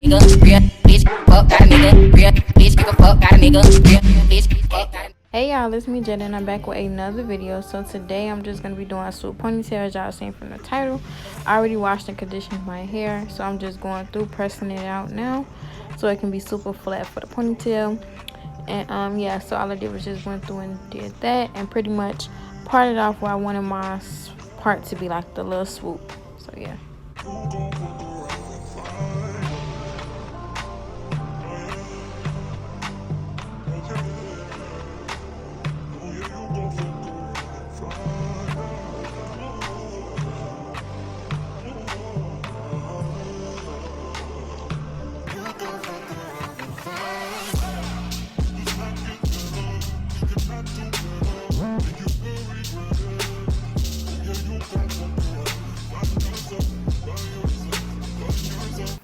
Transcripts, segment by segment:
Hey y'all, it's me Jada and I'm back with another video. So today I'm just gonna be doing a swoop ponytail, as y'all seen from the title. I already washed and conditioned my hair, so I'm just going through pressing it out now so it can be super flat for the ponytail. And yeah, so all I did was just went through and did that and pretty much parted off where I wanted my part to be, like the little swoop. So yeah.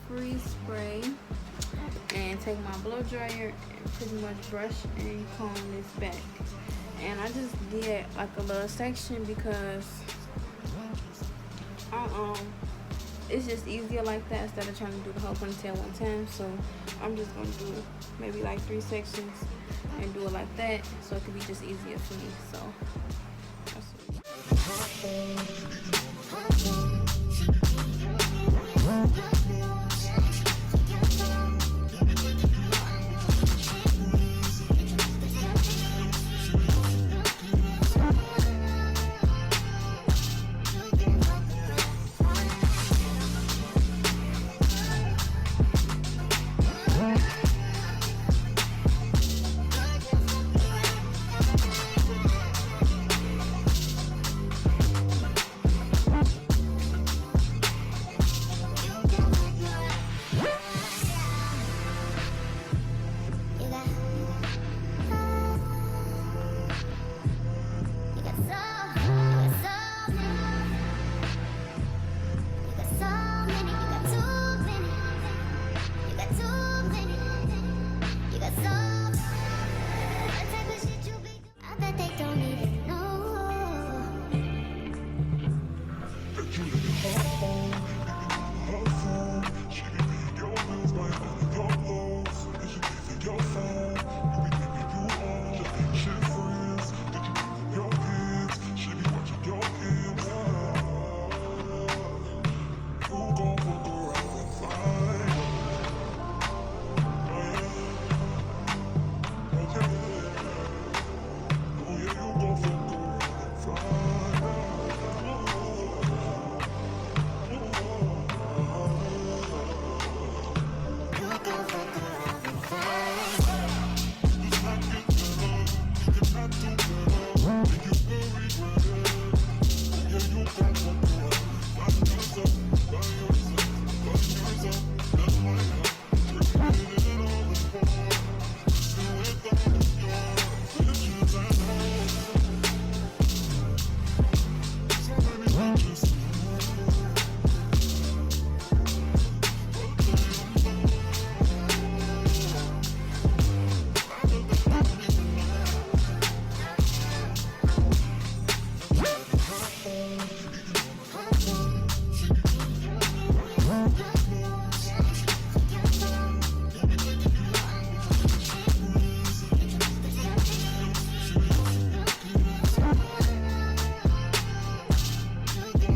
Free spray and take my blow dryer and pretty much brush and comb this back. And I just did like a little section because it's just easier like that instead of trying to do the whole ponytail one time. So I'm just gonna do maybe like 3 sections and do it like that so it could be just easier for me. So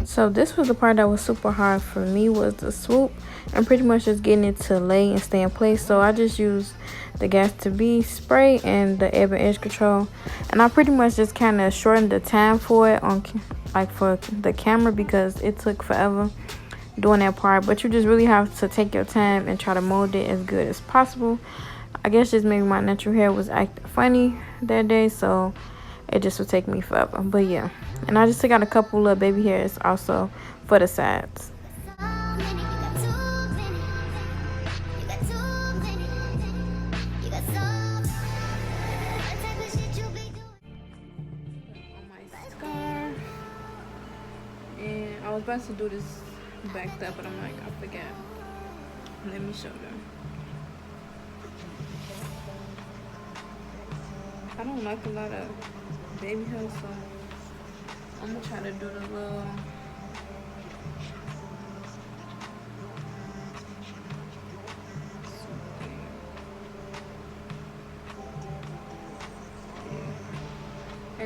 So this was the part that was super hard for me, was the swoop and pretty much just getting it to lay and stay in place. So I just used the Got2b spray and the ebb and edge control, and I pretty much just kind of shortened the time for it on for the camera because it took forever doing that part. But you just really have to take your time and try to mold it as good as possible. I guess just maybe my natural hair was acting funny that day, so it just would take me forever. But yeah, and I just took out a couple little baby hairs also for the sides. And I was about to do this backed up, but I'm like, I forgot. Let me show them. I don't like a lot of baby hair, so I'm gonna try to do the little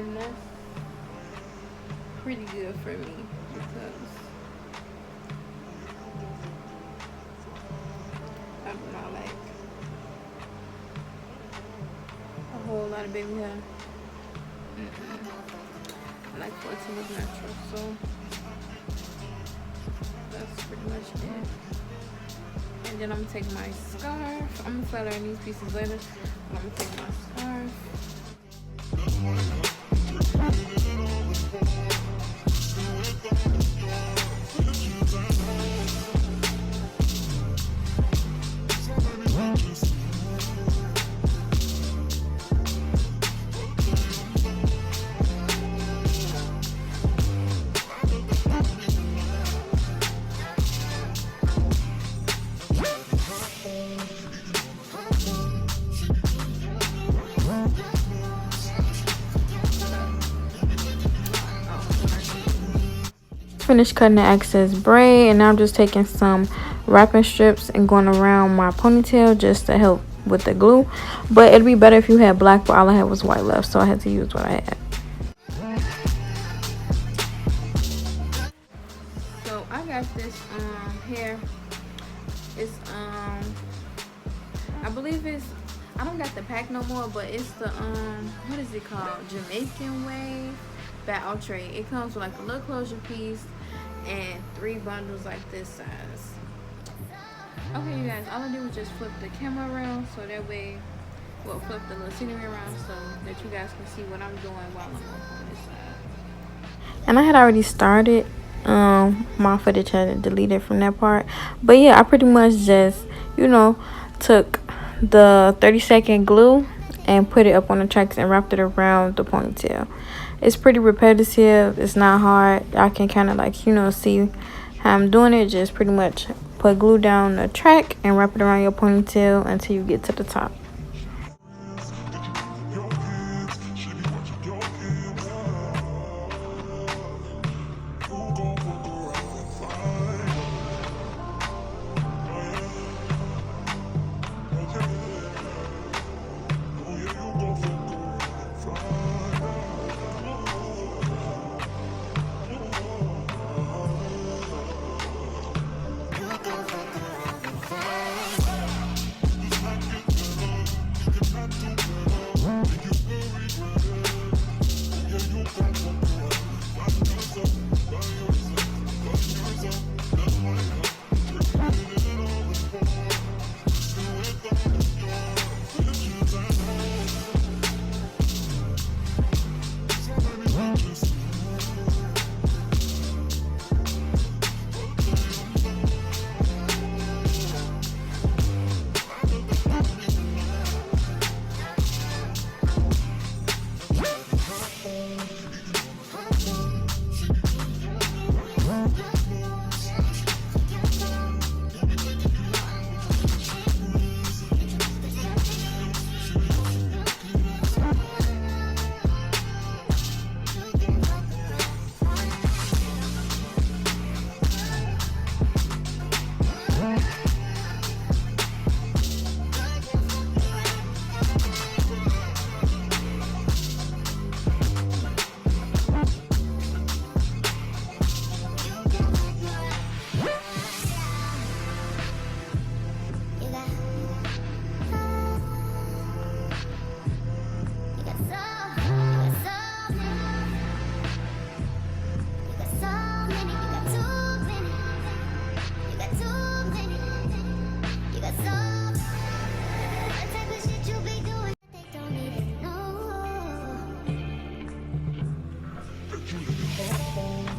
And that's pretty good for me because I do not like a whole lot of baby hair. I like for it to look natural, so that's pretty much it. And then I'm gonna take my scarf. I'm gonna flat iron these pieces later, but I'm gonna take my scarf. Finished cutting the excess braid, and now I'm just taking some wrapping strips and going around my ponytail just to help with the glue. But it'd be better if you had black, but all I had was white left, so I had to use what I had. So I got this hair. It's I believe it's, I don't got the pack no more, but it's the what is it called, Jamaican wave by Outre. It comes with like a little closure piece and 3 bundles like this size. Okay, you guys, all I did was just flip the camera around so that way, well, flip the little scenery around so that you guys can see what I'm doing while I'm on this side. And I had already started my footage, had deleted from that part, but yeah, I pretty much just, you know, took the 30-second glue and put it up on the tracks and wrapped it around the ponytail. It's pretty repetitive, it's not hard. I can kind of like, you know, see how I'm doing it. Just pretty much put glue down the track and wrap it around your ponytail until you get to the top.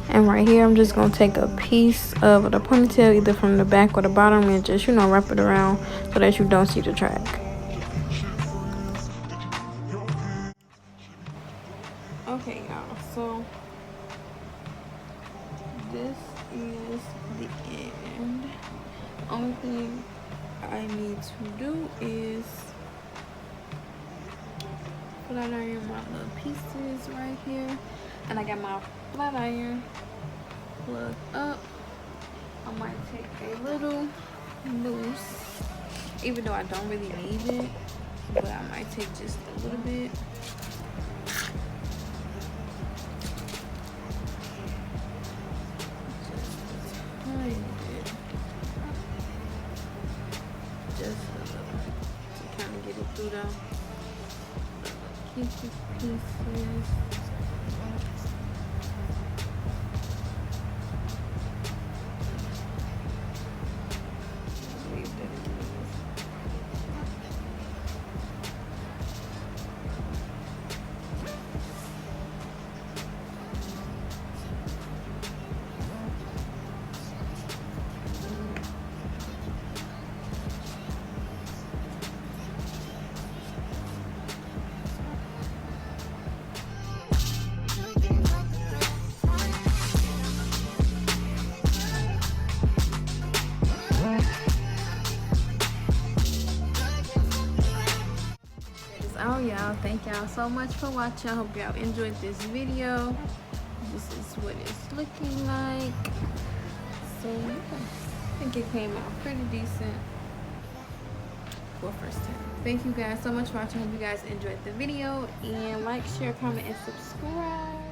And right here, I'm just going to take a piece of the ponytail, either from the back or the bottom, and just, you know, wrap it around so that you don't see the track. Okay, y'all, so this is the end. The only thing I need to do is flat iron my little pieces right here. And I got my flat iron plug up. I might take a little loose, even though I don't really need it, but I might take just a little bit. get it through though. Kinky pieces. Oh y'all, thank y'all so much for watching. I hope y'all enjoyed this video. This is what it's looking like. So yeah, I think it came out pretty decent for first time. Thank you guys so much for watching. Hope you guys enjoyed the video, and like, share, comment, and subscribe.